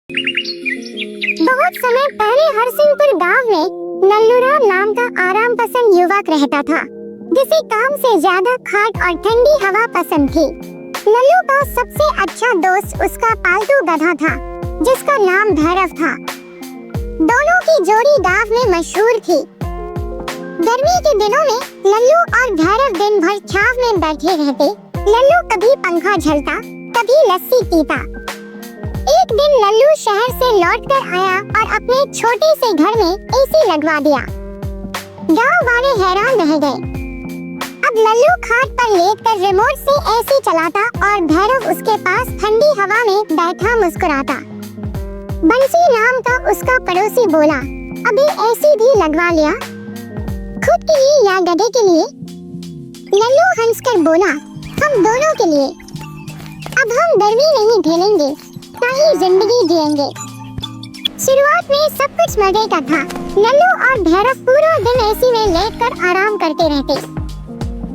बहुत समय पहले हरसिंहपुर गांव में लल्लूराम नाम का आराम पसंद युवक रहता था, जिसे काम से ज्यादा खाट और ठंडी हवा पसंद थी। लल्लू का सबसे अच्छा दोस्त उसका पालतू गधा था, जिसका नाम भैरव था। दोनों की जोड़ी गांव में मशहूर थी। गर्मी के दिनों में लल्लू और भैरव दिन भर छाव में बैठे रहते। लल्लू कभी पंखा झलता, कभी लस्सी पीता। एक दिन लल्लू शहर से लौटकर आया और अपने छोटे से घर में एसी लगवा दिया। गांव वाले हैरान रह गए। अब लल्लू खाट पर लेटकर रिमोट से एसी चलाता और भैरव उसके पास ठंडी हवा में बैठा मुस्कुराता। बंसी नाम का उसका पड़ोसी बोला, अभी एसी भी लगवा लिया, खुद के लिए या गधे के लिए? लल्लू हंसकर बोला, हम दोनों के लिए। अब हम गर्मी नहीं झेलेंगे, ना ही जिंदगी जिएंगे। शुरुआत में सब कुछ मजे का था। लल्लू और भैरव पूरा दिन एसी में लेटकर आराम करते रहते।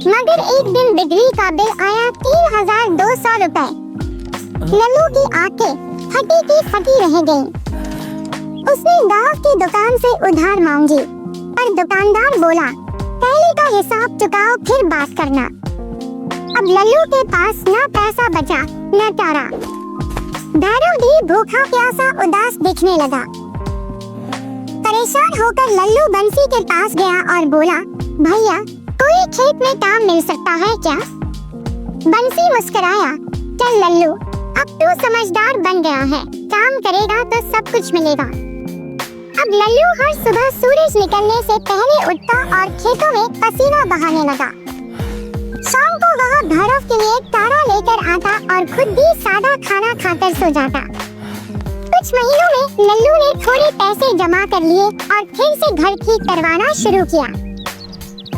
मगर एक दिन बिजली का बिल आया 3200 रुपए। लल्लू की आंखें फटी की फटी रह गईं। उसने गांव की दुकान से उधार मांगी, पर दुकानदार बोला, पहले का हिसाब चुकाओ फिर बात करना। अब लल्लू के पास ना पैसा बचा न चारा। भैरव भी भूखा प्यासा उदास दिखने लगा। परेशान होकर लल्लू बंसी के पास गया और बोला, भैया कोई खेत में काम मिल सकता है क्या? बंसी मुस्कुराया, चल लल्लू, अब तू समझदार बन गया है, काम करेगा तो सब कुछ मिलेगा। अब लल्लू हर सुबह सूरज निकलने से पहले उठता और खेतों में पसीना बहाने लगा। शाम को वह भैरव के लिए तारा लेकर आता और खुद भी सादा खाना खाकर सो जाता। कुछ महीनों में लल्लू ने थोड़े पैसे जमा कर लिए और फिर से घर ठीक करवाना शुरू किया।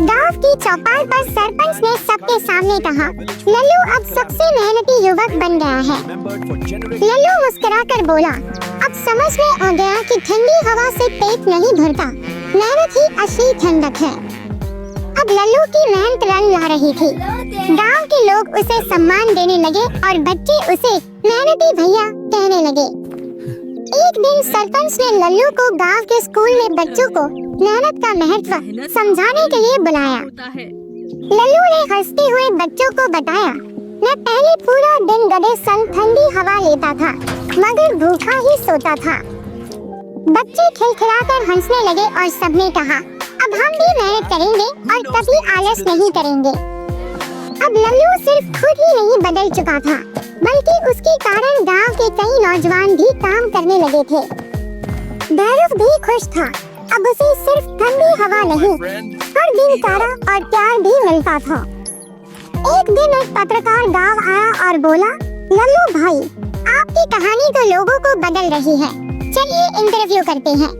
गांव की चौपाल पर सरपंच ने सबके सामने कहा, लल्लू अब सबसे मेहनती युवक बन गया है। लल्लू मुस्कुराकर बोला, अब समझ में आ गया कि ठंडी हवा से पेट नहीं भरता, मेहनत ही असली ठंडक है। अब लल्लू की मेहनत रंग ला रही थी। गांव के लोग उसे सम्मान देने लगे और बच्चे उसे मेहनती भैया कहने लगे। एक दिन सरपंच ने लल्लू को गांव के स्कूल में बच्चों को मेहनत का महत्व समझाने के लिए बुलाया। लल्लू ने हंसते हुए बच्चों को बताया, मैं पहले पूरा दिन गधे संग ठंडी हवा लेता था, मगर भूखा ही सोता था। बच्चे खिलखिलाकर हंसने लगे और सबने कहा, अब हम भी मेहनत करेंगे और कभी आलस नहीं करेंगे। अब लल्लू सिर्फ खुद ही नहीं बदल चुका था, बल्कि उसके कारण गांव के कई नौजवान भी काम करने लगे थे। भैरव भी खुश था। अब उसे सिर्फ ठंडी हवा नहीं, हर दिन तारा और प्यार भी मिलता था। एक दिन एक पत्रकार गांव आया और बोला, लल्लू भाई, आपकी कहानी तो लोगों को बदल रही है, चलिए इंटरव्यू करते हैं।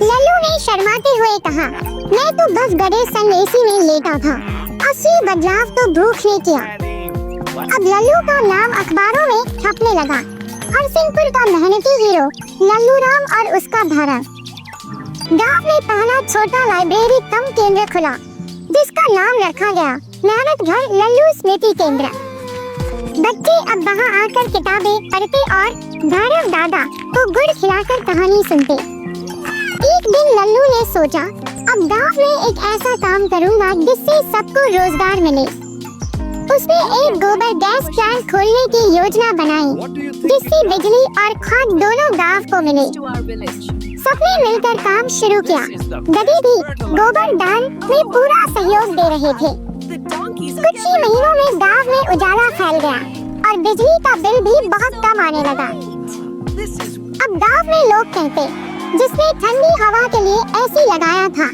लल्लू ने शर्माते हुए कहा, मैं तो बस गधे संग एसी में लेटा था, असली बदलाव तो भूख ने किया। अब लल्लू का नाम अखबारों में छपने लगा। हरसिंहपुर का मेहनती हीरो लल्लूराम और उसका भैरव। गांव में पहला छोटा लाइब्रेरी कम केंद्र खुला, जिसका नाम रखा गया मेहनत घर लल्लू स्मृति केंद्र। बच्चे अब वहाँ आकर किताबें पढ़ते और भैरव दादा को गुड़ खिलाकर कहानी सुनते। एक दिन लल्लू ने सोचा, अब गांव में एक ऐसा काम करूंगा जिससे सबको रोजगार मिले। उसने एक गोबर गैस प्लांट खोलने की योजना बनाई, जिससे बिजली और खाद दोनों गांव को मिले। सबने मिलकर काम शुरू किया। गधे भी गोबर दान में पूरा सहयोग दे रहे थे। कुछ ही महीनों में गांव में उजाला फैल गया और बिजली का बिल भी बहुत कम आने लगा। अब गांव में लोग कहते, जिसने ठंडी हवा के लिए एसी लगाया था,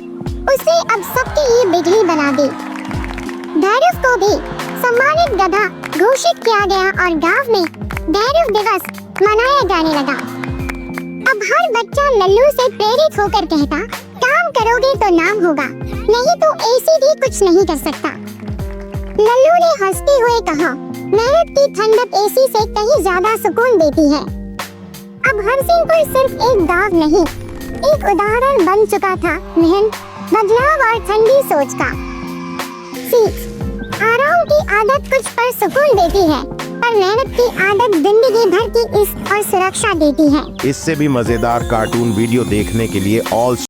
उसने अब सबके लिए बिजली बना दी। भैरव को भी सम्मानित गधा घोषित किया गया और गांव में भैरव दिवस मनाया जाने लगा। अब हर बच्चा लल्लू से प्रेरित होकर कहता, काम करोगे तो नाम होगा, नहीं तो एसी भी कुछ नहीं कर सकता। लल्लू ने हंसते हुए कहा, मेहनत की ठंडक एसी से कहीं ज्यादा सुकून देती है। अब हरसिंहपुर सिर्फ एक गांव नहीं, एक उदाहरण बन चुका था मेहनत, बदलाव और ठंडी सोच का। सीख, आराम की आदत कुछ पर सुकून देती है, पर मेहनत की आदत जिंदगी भर की इज्जत और सुरक्षा देती है। इससे भी मजेदार कार्टून वीडियो देखने के लिए ऑल